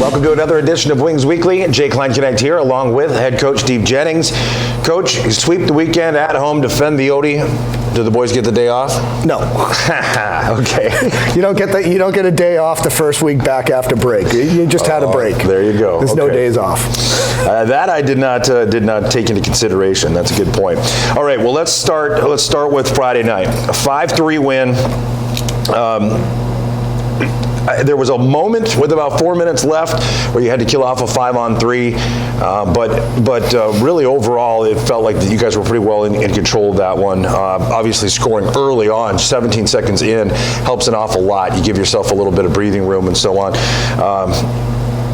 Welcome to another edition of Wings Weekly. Jay Klein Connect here, along with head coach Steve Jennings. Coach, you sweep the weekend at home, defend the Odie. Do the boys get the day off? No. Okay. You don't get a day off the first week back after break. You just had a break. There you go. There's no days off. That I did not take into consideration. That's a good point. All right. Well, let's start with Friday night. A 5-3 win. There was a moment with about 4 minutes left where you had to kill off a 5-on-3, but really overall it felt like you guys were pretty well in control of that one. Obviously scoring early on, 17 seconds in, helps an awful lot. You give yourself a little bit of breathing room and so on.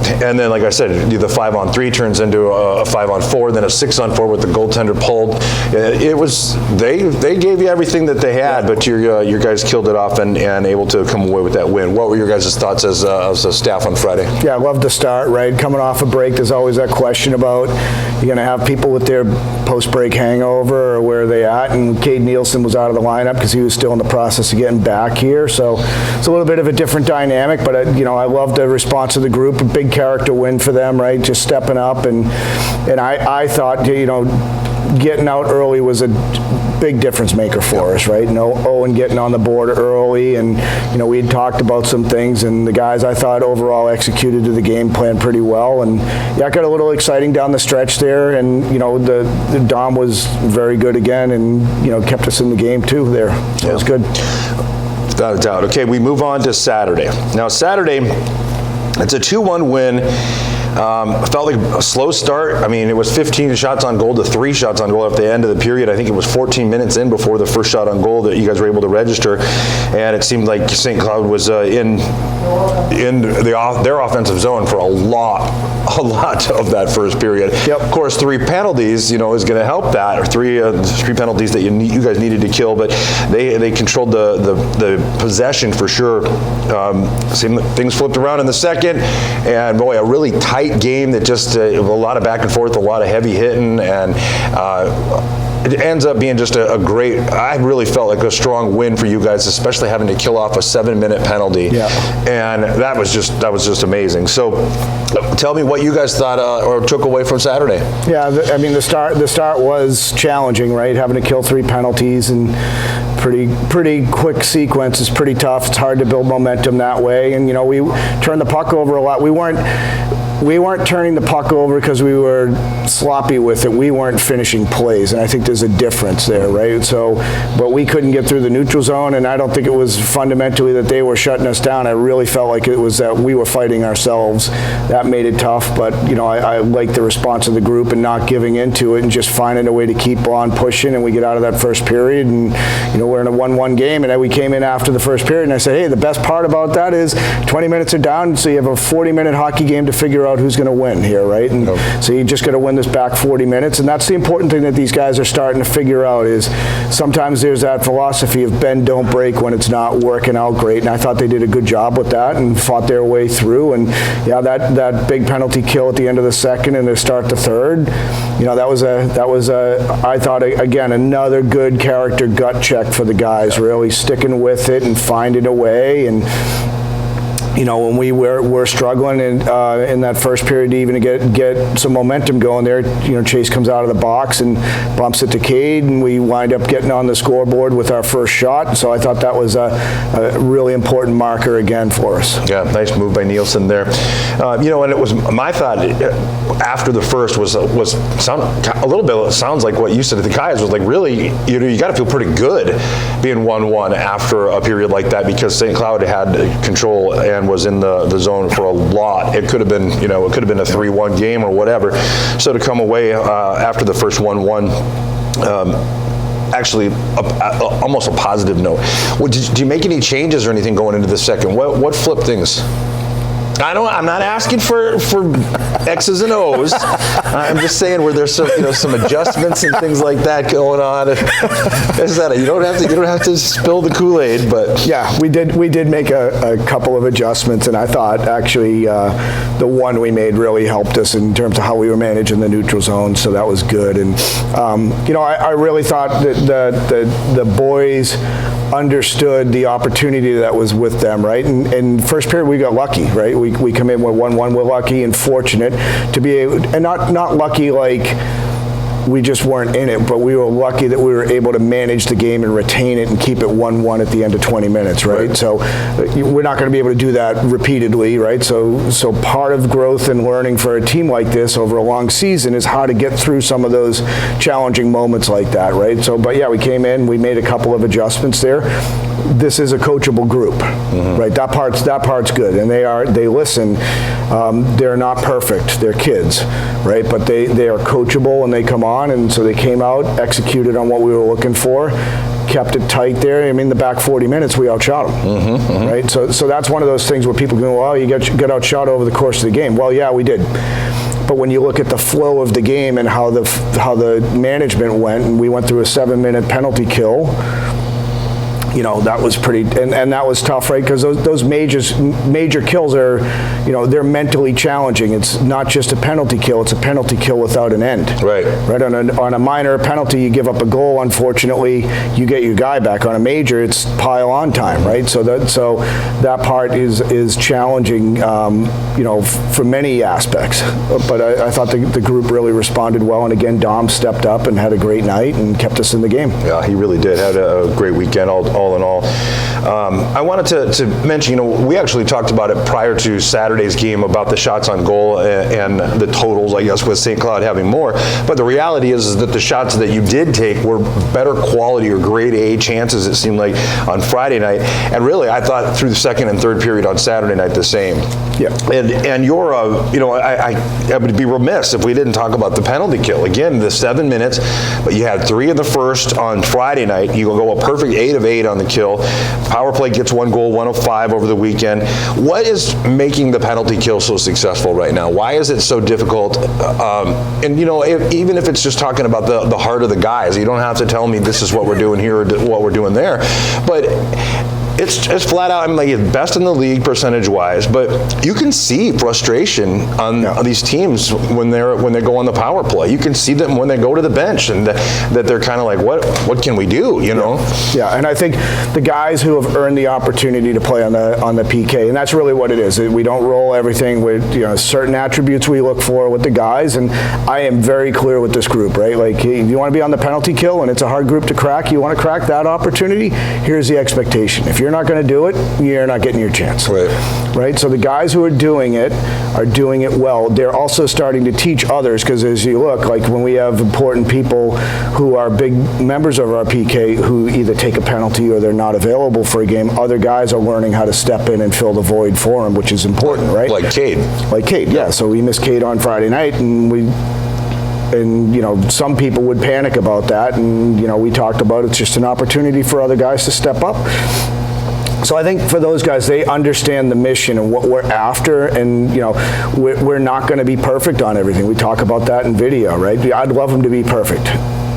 And then, like I said, the 5-on-3 turns into a 5-on-4, then a 6-on-4 with the goaltender pulled. It was they gave you everything that they had, but your guys killed it off and able to come away with that win. What were your guys' thoughts as a staff on Friday? Yeah, I love the start, right? Coming off a break, there's always that question about you're going to have people with their post-break hangover or where are they at, and Cade Nielsen was out of the lineup because he was still in the process of getting back here, so it's a little bit of a different dynamic, but I love the response of the group. A big character win for them, right? Just stepping up, and I thought, getting out early was a big difference maker for us, right? Owen getting on the board early, and we had talked about some things, and the guys I thought overall executed to the game plan pretty well, and yeah, it got a little exciting down the stretch there, and the Dom was very good again, and kept us in the game too there. So it was good. Without a doubt. Okay, we move on to Saturday. Now Saturday, it's a 2-1 win. It felt like a slow start. I mean, it was 15 shots on goal to 3 shots on goal at the end of the period. I think it was 14 minutes in before the first shot on goal that you guys were able to register, and it seemed like St. Cloud was in their offensive zone for a lot of that first period. Yep. Of course, 3 penalties, is going to help that, or three penalties that you guys needed to kill, but they controlled the possession for sure. Seemed like things flipped around in the second, and boy, a really tight game that just a lot of back and forth, a lot of heavy hitting, and it ends up being just a great, I really felt like a strong win for you guys, especially having to kill off a 7-minute penalty. Yeah. And that was just amazing. So tell me what you guys thought or took away from Saturday. Yeah, the start was challenging, right? Having to kill 3 penalties and pretty quick sequence is pretty tough. It's hard to build momentum that way, and we turned the puck over a lot. We weren't turning the puck over because we were sloppy with it. We weren't finishing plays, and I think there's a difference there, right? So, but we couldn't get through the neutral zone, and I don't think it was fundamentally that they were shutting us down. I really felt like it was that we were fighting ourselves. That made it tough, but I like the response of the group and not giving into it and just finding a way to keep on pushing, and we get out of that first period, and we're in a 1-1 game, and then we came in after the first period, and I said, hey, the best part about that is 20 minutes are down, so you have a 40-minute hockey game to figure out who's going to win here, right? And so you just got to win this back 40 minutes, and that's the important thing that these guys are starting to figure out is sometimes there's that philosophy of bend, don't break when it's not working out great, and I thought they did a good job with that and fought their way through, and yeah, that big penalty kill at the end of the second and to start the third, that was I thought, again, another good character gut check for the guys, really sticking with it and finding a way, and when we were struggling in that first period to even get some momentum going there, Chase comes out of the box and bumps it to Cade, and we wind up getting on the scoreboard with our first shot. So I thought that was a really important marker again for us. Yeah, nice move by Nielsen there. And it was my thought after the first was a little bit sounds like what you said to the guys was like really you got to feel pretty good being 1-1 after a period like that because St. Cloud had control and was in the zone for a lot. It could have been, it could have been a 3-1 game or whatever. So to come away after the first 1-1, actually almost a positive note. Well, did you make any changes or anything going into the second? What flipped things? I'm not asking for X's and O's. I'm just saying where there's some adjustments and things like that going on. You don't have to spill the Kool-Aid, but yeah, we did make a couple of adjustments, and I thought actually the one we made really helped us in terms of how we were managing the neutral zone. So that was good, and I really thought that the boys understood the opportunity that was with them, right? And first period we got lucky, right? we come in with 1-1. We're lucky and fortunate to be able, and not lucky like we just weren't in it, but we were lucky that we were able to manage the game and retain it and keep it 1-1 at the end of 20 minutes, right? So we're not going to be able to do that repeatedly, right? So part of growth and learning for a team like this over a long season is how to get through some of those challenging moments like that, right? So, but yeah, we came in, we made a couple of adjustments there. This is a coachable group, right? That part's good, and they listen. They're not perfect. They're kids, right? But they are coachable, and they come on, and so they came out, executed on what we were looking for, kept it tight there. I mean, the back 40 minutes, we outshot them, right? So that's one of those things where people go, well, you get outshot over the course of the game. Well, yeah, we did. But when you look at the flow of the game and how the management went, and we went through a 7-minute penalty kill, you know, that was pretty, and that was tough, right? Because those major kills are, you know, they're mentally challenging. It's not just a penalty kill; it's a penalty kill without an end. Right. Right. On a minor penalty, you give up a goal. Unfortunately, you get your guy back. On a major, it's pile on time, right? So that part is challenging, you know, for many aspects. But I thought the group really responded well, and again, Dom stepped up and had a great night and kept us in the game. Yeah, he really did. Had a great weekend. All in all. I wanted to mention, you know, we actually talked about it prior to Saturday's game about the shots on goal and the totals, I guess, with St. Cloud having more. But the reality is that the shots that you did take were better quality or grade A chances, it seemed like, on Friday night. And really, I thought through the second and third period on Saturday night the same. Yeah. And you're, you know, I would be remiss if we didn't talk about the penalty kill. Again, the 7 minutes, but you had 3 in the first on Friday night. You go a perfect 8 of 8 on the kill. Power play gets 1 goal, 1 of 5 over the weekend. What is making the penalty kill so successful right now? Why is it so difficult? And you know, even if it's just talking about the heart of the guys, you don't have to tell me this is what we're doing here or what we're doing there. But it's flat out, I'm like best in the league percentage-wise, but you can see frustration on these teams when they go on the power play. You can see them when they go to the bench, and that they're kind of like, what can we do? You know? Yeah, and I think the guys who have earned the opportunity to play on the PK, and that's really what it is. We don't roll everything with, you know, certain attributes we look for with the guys, and I am very clear with this group, right? Like, if you want to be on the penalty kill, and it's a hard group to crack, you want to crack that opportunity, here's the expectation. If you're not going to do it, you're not getting your chance. Right? So the guys who are doing it well. They're also starting to teach others, because as you look, like when we have important people who are big members of our PK who either take a penalty or they're not available for a game, other guys are learning how to step in and fill the void for them, which is important, right? Like Cade. Like Cade, yeah. So we missed Cade on Friday night, and you know, some people would panic about that, and you know, we talked about it's just an opportunity for other guys to step up. So I think for those guys, they understand the mission and what we're after, and you know, we're not going to be perfect on everything. We talk about that in video, right? I'd love them to be perfect.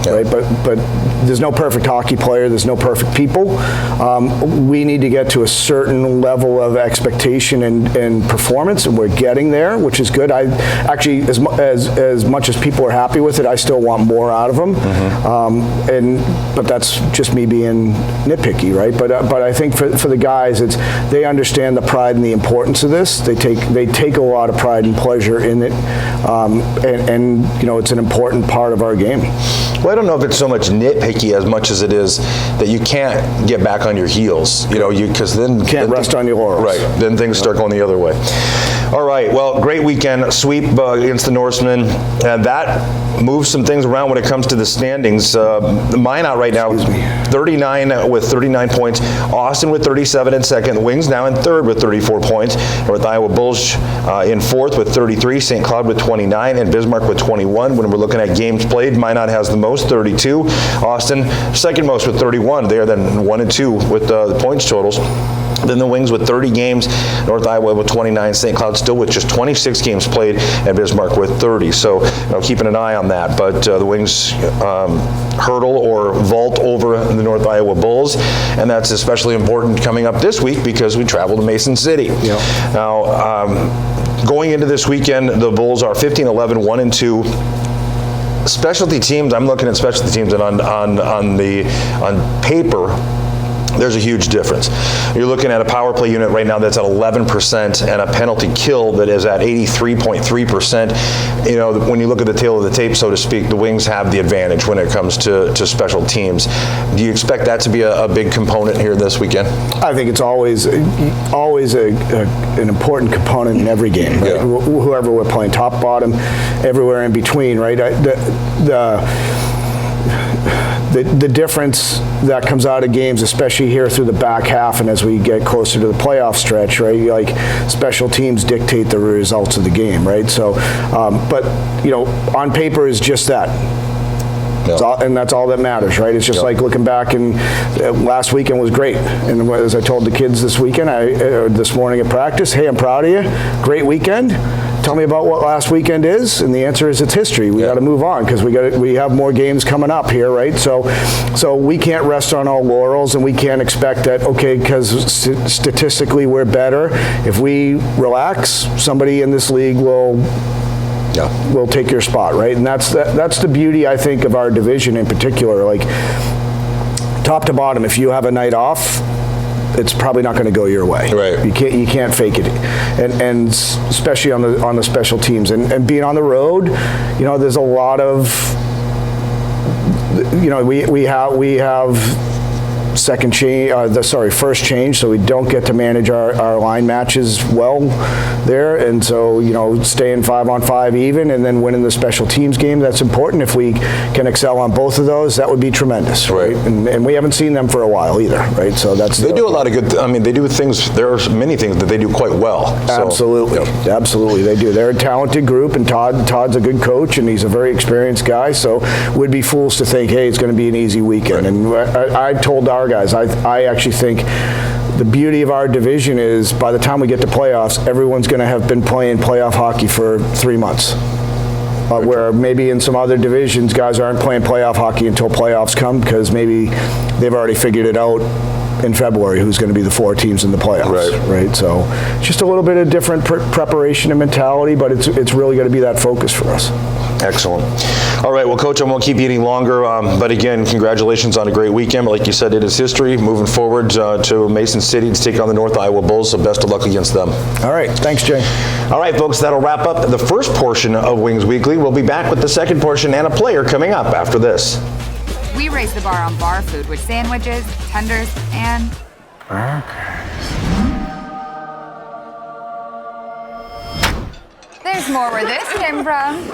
Right, but there's no perfect hockey player. There's no perfect people. We need to get to a certain level of expectation and performance, and we're getting there, which is good. I actually, as much as people are happy with it, I still want more out of them. But that's just me being nitpicky, right? But I think for the guys, they understand the pride and the importance of this. They take a lot of pride and pleasure in it, and you know, it's an important part of our game. Well, I don't know if it's so much nitpicky as much as it is that you can't get back on your heels, you know, because then you can't rest on your laurels. Right, then things start going the other way. All right, well, great weekend, sweep against the Norsemen, and that moves some things around when it comes to the standings. Minot right now, 39 with 39 points, Austin with 37 in second, the Wings now in third with 34 points, North Iowa Bulls in fourth with 33, St. Cloud with 29, and Bismarck with 21. When we're looking at games played, Minot has the most, 32. Austin, second most with 31. They are then 1 and 2 with the points totals. Then the Wings with 30 games, North Iowa with 29, St. Cloud still with just 26 games played, and Bismarck with 30. So, you know, keeping an eye on that. But the Wings hurdle or vault over the North Iowa Bulls, and that's especially important coming up this week because we travel to Mason City. Yep. Now, going into this weekend, the Bulls are 15-11, 1 and 2. Specialty teams, I'm looking at specialty teams, and on paper, there's a huge difference. You're looking at a power play unit right now that's at 11% and a penalty kill that is at 83.3%. You know, when you look at the tail of the tape, so to speak, the Wings have the advantage when it comes to special teams. Do you expect that to be a big component here this weekend? I think it's always an important component in every game, right? Yeah. Whoever we're playing, top, bottom, everywhere in between, right? The difference that comes out of games, especially here through the back half and as we get closer to the playoff stretch, right? Like, special teams dictate the results of the game, right? So, but, you know, on paper is just that. And that's all that matters, right? It's just like looking back, and last weekend was great. And as I told the kids this weekend, this morning at practice, hey, I'm proud of you. Great weekend. Tell me about what last weekend is, and the answer is it's history. We got to move on because we have more games coming up here, right? So we can't rest on our laurels, and we can't expect that, okay, because statistically we're better. If we relax, somebody in this league will take your spot, right? And that's the beauty, I think, of our division in particular. Like, top to bottom, if you have a night off, it's probably not going to go your way. Right. You can't fake it, and especially on the special teams and being on the road. You know, there's a lot of, you know, we have first change, so we don't get to manage our line matches well there, and so, you know, staying 5-on-5 even and then winning the special teams game, that's important. If we can excel on both of those, that would be tremendous, right? And we haven't seen them for a while either, right? So they do a lot of good, I mean, they do things, there are many things that they do quite well. Absolutely. So, Absolutely, they do. They're a talented group, and Todd's a good coach, and he's a very experienced guy, so we'd be fools to think, hey, it's going to be an easy weekend. And I told our guys, I actually think the beauty of our division is by the time we get to playoffs, everyone's going to have been playing playoff hockey for 3 months. Where maybe in some other divisions, guys aren't playing playoff hockey until playoffs come because maybe they've already figured it out in February who's going to be the 4 teams in the playoffs, right? So just a little bit of different preparation and mentality, but it's really going to be that focus for us. Excellent. All right, well, Coach, I won't keep you any longer, but again, congratulations on a great weekend. But like you said, it is history. Moving forward to Mason City to take on the North Iowa Bulls, so best of luck against them. All right, thanks, Jay. All right, folks, that'll wrap up the first portion of Wings Weekly. We'll be back with the second portion and a player coming up after this. We raise the bar on bar food with sandwiches, tenders, and there's more where this came from.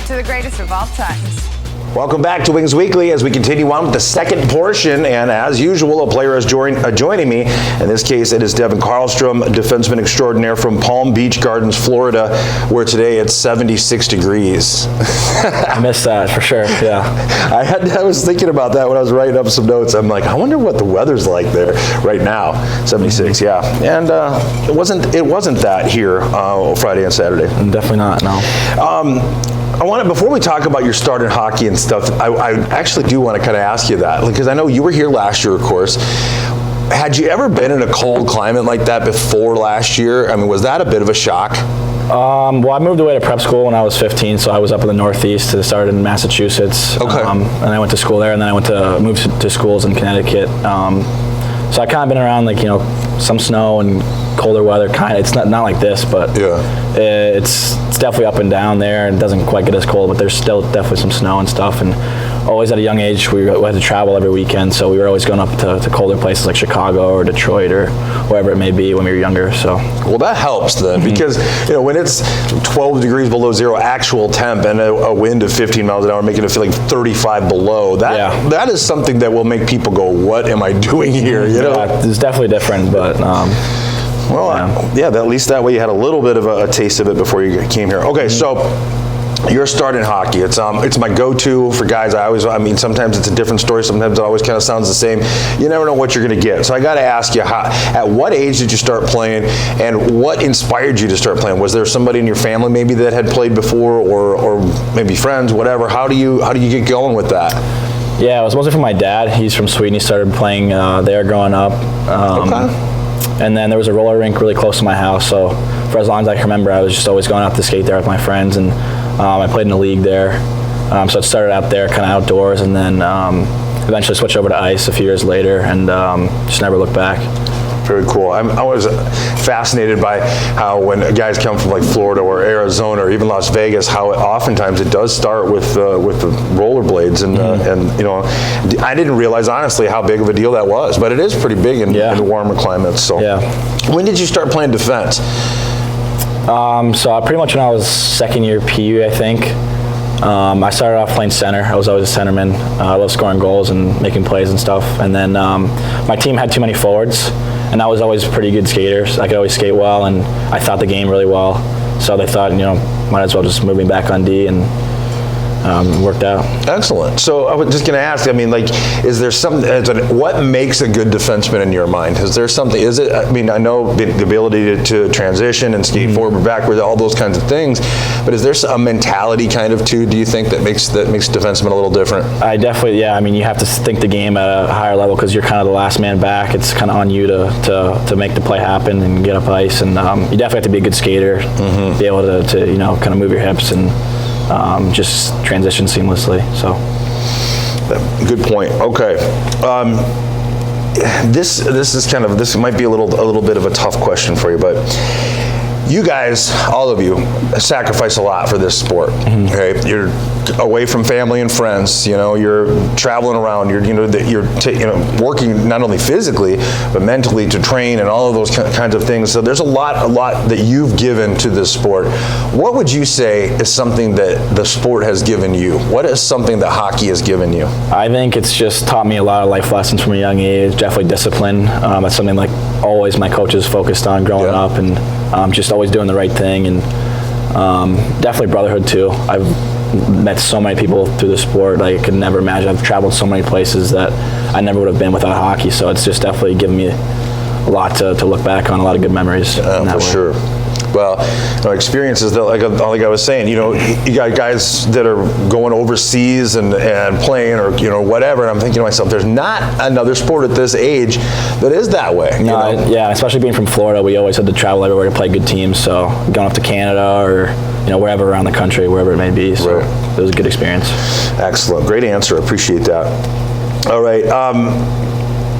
To the greatest of all times. Welcome back to Wings Weekly as we continue on with the second portion, and as usual, a player is joining me. In this case, it is Devon Carlstrom, defenseman extraordinaire from Palm Beach Gardens, Florida, where today it's 76 degrees. I missed that for sure, yeah. I was thinking about that when I was writing up some notes. I'm like, I wonder what the weather's like there right now. 76, yeah. And it wasn't that here Friday and Saturday. Definitely not, no. Before we talk about your start in hockey and stuff, I actually do want to kind of ask you that, because I know you were here last year, of course. Had you ever been in a cold climate like that before last year? I mean, was that a bit of a shock? Well, I moved away to prep school when I was 15, so I was up in the Northeast. I started in Massachusetts. Okay. And I went to school there, and then I moved to schools in Connecticut. So I kind of been around, like, you know, some snow and colder weather. Kind of, it's not like this, but it's definitely up and down there, and it doesn't quite get as cold, but there's still definitely some snow and stuff. And always at a young age, we had to travel every weekend, so we were always going up to colder places like Chicago or Detroit or wherever it may be when we were younger. So well, that helps then, because you know, when it's 12 degrees below zero actual temp and a wind of 15 miles an hour making it feel like 35 below, that is something that will make people go, what am I doing here? You know, it's definitely different, but at least that way you had a little bit of a taste of it before you came here. Okay, so you're starting hockey. It's my go-to for guys. I mean, sometimes it's a different story. Sometimes it always kind of sounds the same. You never know what you're going to get. So I got to ask you, at what age did you start playing, and what inspired you to start playing? Was there somebody in your family maybe that had played before, or maybe friends, whatever? How do you get going with that? Yeah, it was mostly from my dad. He's from Sweden. He started playing there growing up. Okay. And then there was a roller rink really close to my house. So for as long as I can remember, I was just always going out to skate there with my friends. And I played in the league there. So it started out there, kind of outdoors. And then eventually switched over to ice a few years later, and just never looked back. Very cool. I was fascinated by how when guys come from like Florida or Arizona or even Las Vegas, how oftentimes it does start with the rollerblades, and I didn't realize honestly how big of a deal that was, but it is pretty big in the warmer climates. So, when did you start playing defense? So pretty much when I was second year PU, I think. I started off playing center. I was always a centerman. I love scoring goals and making plays and stuff. And then my team had too many forwards, and I was always pretty good skaters. I could always skate well, and I thought the game really well. So they thought, might as well just move me back on D, and it worked out. Excellent. So I was just going to ask, is there something, what makes a good defenseman in your mind? Is there something, I know the ability to transition and skate forward, backward, all those kinds of things, but is there a mentality kind of too, do you think, that makes defenseman a little different? I definitely, you have to think the game at a higher level because you're kind of the last man back. It's kind of on you to make the play happen and get up ice, and you definitely have to be a good skater, be able to kind of move your hips and just transition seamlessly. So, good point. Okay, this might be a little bit of a tough question for you, but you guys, all of you, sacrifice a lot for this sport. Okay, you're away from family and friends. You're traveling around. You're working not only physically but mentally to train and all of those kinds of things. So there's a lot that you've given to this sport. What would you say is something that the sport has given you? What is something that hockey has given you? I think it's just taught me a lot of life lessons from a young age. Definitely discipline. That's something like always my coaches focused on growing up, and just always doing the right thing, and definitely brotherhood too. I've met so many people through the sport I could never imagine. I've traveled so many places that I never would have been without hockey, so it's just definitely given me a lot to look back on, a lot of good memories. For sure. Well, experiences that, like I was saying, you got guys that are going overseas and playing or whatever, and I'm thinking to myself, there's not another sport at this age that is that way. Yeah, especially being from Florida, we always had to travel everywhere to play good teams. So going up to Canada or wherever around the country, wherever it may be. So it was a good experience. Excellent, great answer. Appreciate that. All right.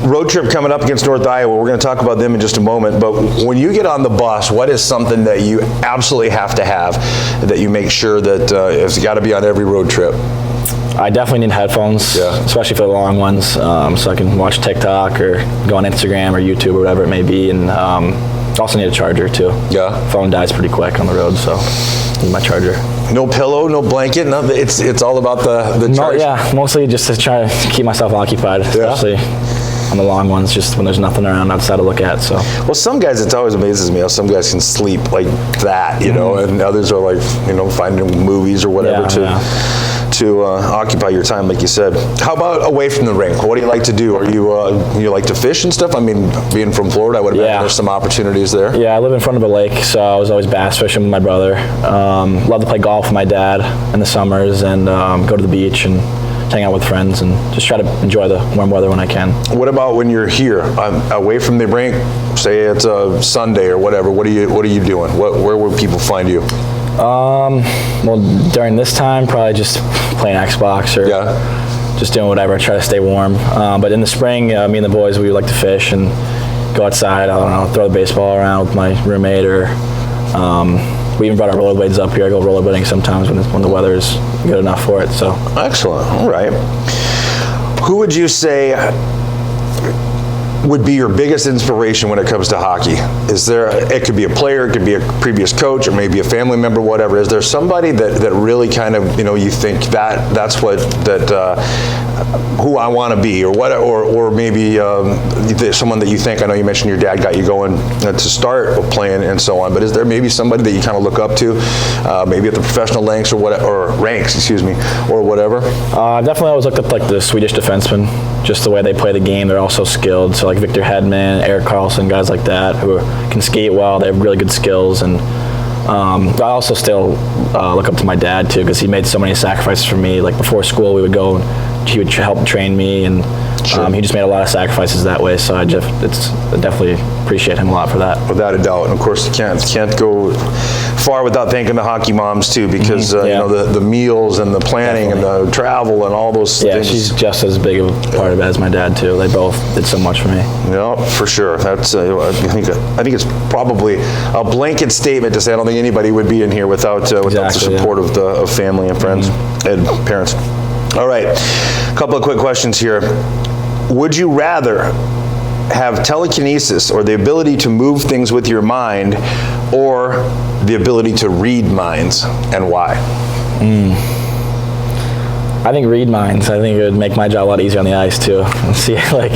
Road trip coming up against North Iowa. We're going to talk about them in just a moment. But when you get on the bus, what is something that you absolutely have to have that you make sure that it's got to be on every road trip? I definitely need headphones, especially for the long ones, so I can watch TikTok or go on Instagram or YouTube or whatever it may be. And also need a charger too. Phone dies pretty quick on the road, so need my charger. No pillow, no blanket, nothing. It's all about the charge. Mostly just to try to keep myself occupied, especially on the long ones, just when there's nothing around outside to look at. So, well, some guys, it always amazes me how some guys can sleep like that, and others are like, finding movies or whatever to occupy your time, like you said. How about away from the rink? What do you like to do? Are you like to fish and stuff? Being from Florida, I would imagine there's some opportunities there. Yeah, I live in front of a lake, so I was always bass fishing with my brother. Love to play golf with my dad in the summers and go to the beach and hang out with friends and just try to enjoy the warm weather when I can. What about when you're here, away from the rink? Say it's a Sunday or whatever. What are you doing? Where will people find you? Well, during this time, probably just playing Xbox or just doing whatever. I try to stay warm. But in the spring, me and the boys, we like to fish and go outside. I don't know, throw the baseball around with my roommate, or we even brought our rollerblades up here. I go rollerblading sometimes when the weather is good enough for it. So excellent. All right. Who would you say would be your biggest inspiration when it comes to hockey? Is there, it could be a player, it could be a previous coach, or maybe a family member, whatever. Is there somebody that really kind of, you think that's who I want to be, or what, or maybe someone that you think, I know you mentioned your dad got you going to start playing and so on, but is there maybe somebody that you kind of look up to, maybe at the professional ranks or whatever? I've definitely always looked up like the Swedish defensemen, just the way they play the game. They're all so skilled. So like Victor Hedman, Erik Karlsson, guys like that who can skate well. They have really good skills. And I also still look up to my dad too, because he made so many sacrifices for me. Like before school, we would go he would help train me, and he just made a lot of sacrifices that way. So I definitely appreciate him a lot for that. Without a doubt. And of course, you can't go far without thanking the hockey moms too, because the meals and the planning and the travel and all those things. Yeah, she's just as big of a part of it as my dad too. They both did so much for me. Yeah, for sure. That's I think it's probably a blanket statement to say I don't think anybody would be in here without the support of family and friends and parents. All right, a couple of quick questions here. Would you rather have telekinesis, or the ability to move things with your mind, or the ability to read minds, and why? I think read minds. I think it would make my job a lot easier on the ice too. And see what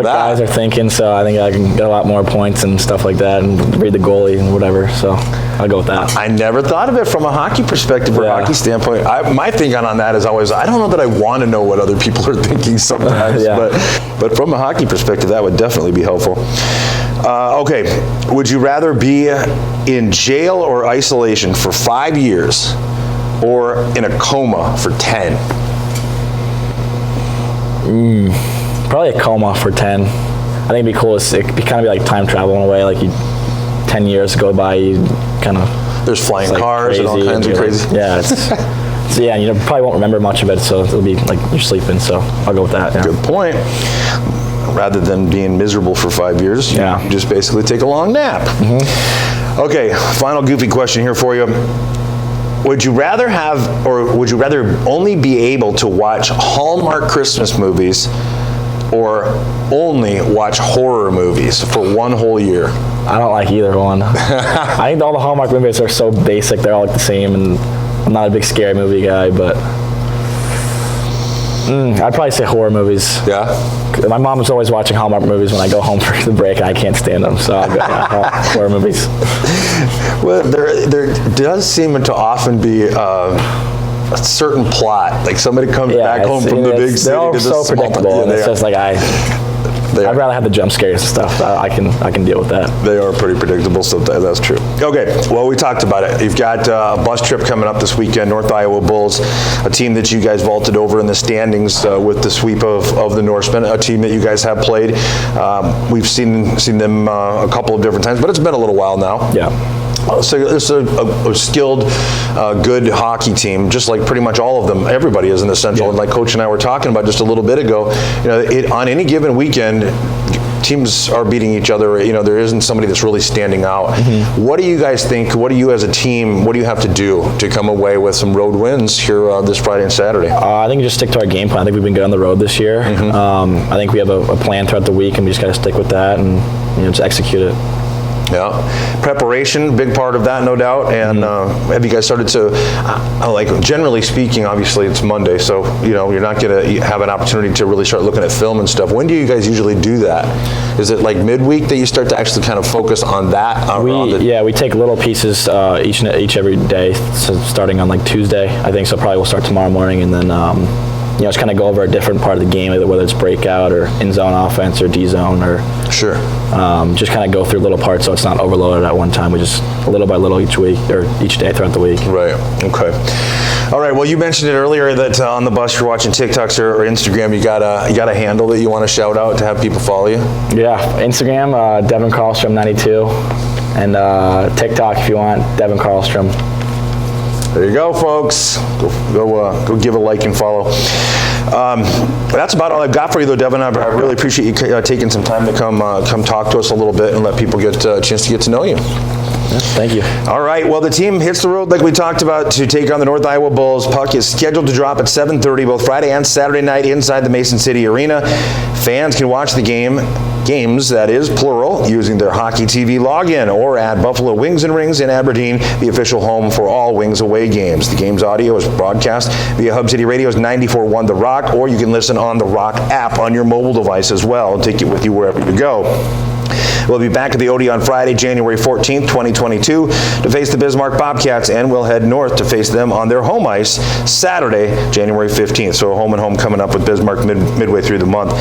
guys are thinking. So I think I can get a lot more points and stuff like that, and read the goalie and whatever. So I'll go with that. I never thought of it from a hockey perspective or hockey standpoint. My thinking on that is always, I don't know that I want to know what other people are thinking sometimes, but from a hockey perspective, that would definitely be helpful. Okay, would you rather be in jail or isolation for 5 years, or in a coma for 10? Probably a coma for 10. I think it'd be cool. It'd be kind of be like time travel in a way. Like 10 years go by, you kind of. There's flying cars and all kinds of crazy. And you probably won't remember much of it, so it'll be like you're sleeping. So I'll go with that. Yeah. Good point. Rather than being miserable for 5 years, you just basically take a long nap. Okay, final goofy question here for you. Would you rather have, or would you rather only be able to watch Hallmark Christmas movies, or only watch horror movies for 1 whole year? I don't like either one. I think all the Hallmark movies are so basic. They're all like the same, and I'm not a big scary movie guy, but I'd probably say horror movies. Yeah? My mom was always watching Hallmark movies when I go home for the break, and I can't stand them, so I'll go horror movies. Well, there does seem to often be a certain plot, like somebody comes back home from the big city. They're all so predictable, and it's just like I'd rather have the jump scares and stuff. I can deal with that. They are pretty predictable sometimes, that's true. Okay, well, we talked about it. You've got a bus trip coming up this weekend, North Iowa Bulls, a team that you guys vaulted over in the standings with the sweep of the Norsemen, a team that you guys have played. We've seen them a couple of different times, but it's been a little while now. Yeah. So it's a skilled, good hockey team, just like pretty much all of them. Everybody is in the Central, and like Coach and I were talking about just a little bit ago, on any given weekend, teams are beating each other. There isn't somebody that's really standing out. What do you guys think? What do you as a team, what do you have to do to come away with some road wins here this Friday and Saturday? I think we just stick to our game plan. I think we've been good on the road this year. I think we have a plan throughout the week, and we just got to stick with that and just execute it. Yeah, preparation, big part of that, no doubt. And have you guys started to, generally speaking, obviously it's Monday, so you're not going to have an opportunity to really start looking at film and stuff. When do you guys usually do that? Is it like midweek that you start to actually kind of focus on that? We take little pieces each every day, so starting on like Tuesday, I think. So probably we'll start tomorrow morning, and then just kind of go over a different part of the game, whether it's breakout or in-zone offense or D-zone, or just kind of go through little parts so it's not overloaded at one time. We just little by little each week or each day throughout the week. Right. Okay. All right. Well, you mentioned it earlier that on the bus you're watching TikToks or Instagram. You got a handle that you want to shout out to have people follow you? Yeah. Instagram, Devon Carlstrom 92, and TikTok if you want, Devon Carlstrom. There you go, folks. Go give a like and follow. That's about all I've got for you, though, Devon. I really appreciate you taking some time to come talk to us a little bit and let people get a chance to get to know you. Thank you. All right. Well, the team hits the road like we talked about to take on the North Iowa Bulls. Puck is scheduled to drop at 7:30 both Friday and Saturday night inside the Mason City Arena. Fans can watch the games, that is, plural, using their Hockey TV login or at Buffalo Wings and Rings in Aberdeen, the official home for all Wings away games. The game's audio is broadcast via Hub City Radio's 94.1 The Rock, or you can listen on the Rock app on your mobile device as well and take it with you wherever you go. We'll be back at the Odie on Friday, January 14th, 2022, to face the Bismarck Bobcats, and we'll head north to face them on their home ice Saturday, January 15th. So home and home coming up with Bismarck midway through the month.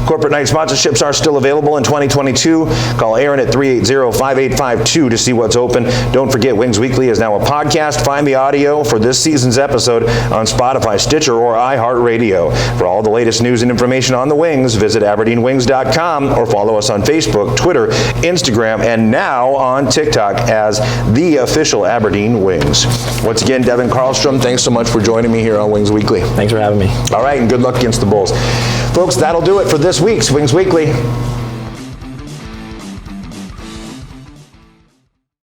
Corporate night sponsorships are still available in 2022. Call Aaron at 380-5852 to see what's open. Don't forget, Wings Weekly is now a podcast. Find the audio for this season's episode on Spotify, Stitcher, or iHeartRadio. For all the latest news and information on the Wings, visit AberdeenWings.com or follow us on Facebook, Twitter, Instagram, and now on TikTok as the official Aberdeen Wings. Once again, Devon Carlstrom, thanks so much for joining me here on Wings Weekly. Thanks for having me. All right, and good luck against the Bulls. Folks, that'll do it for this week's Wings Weekly.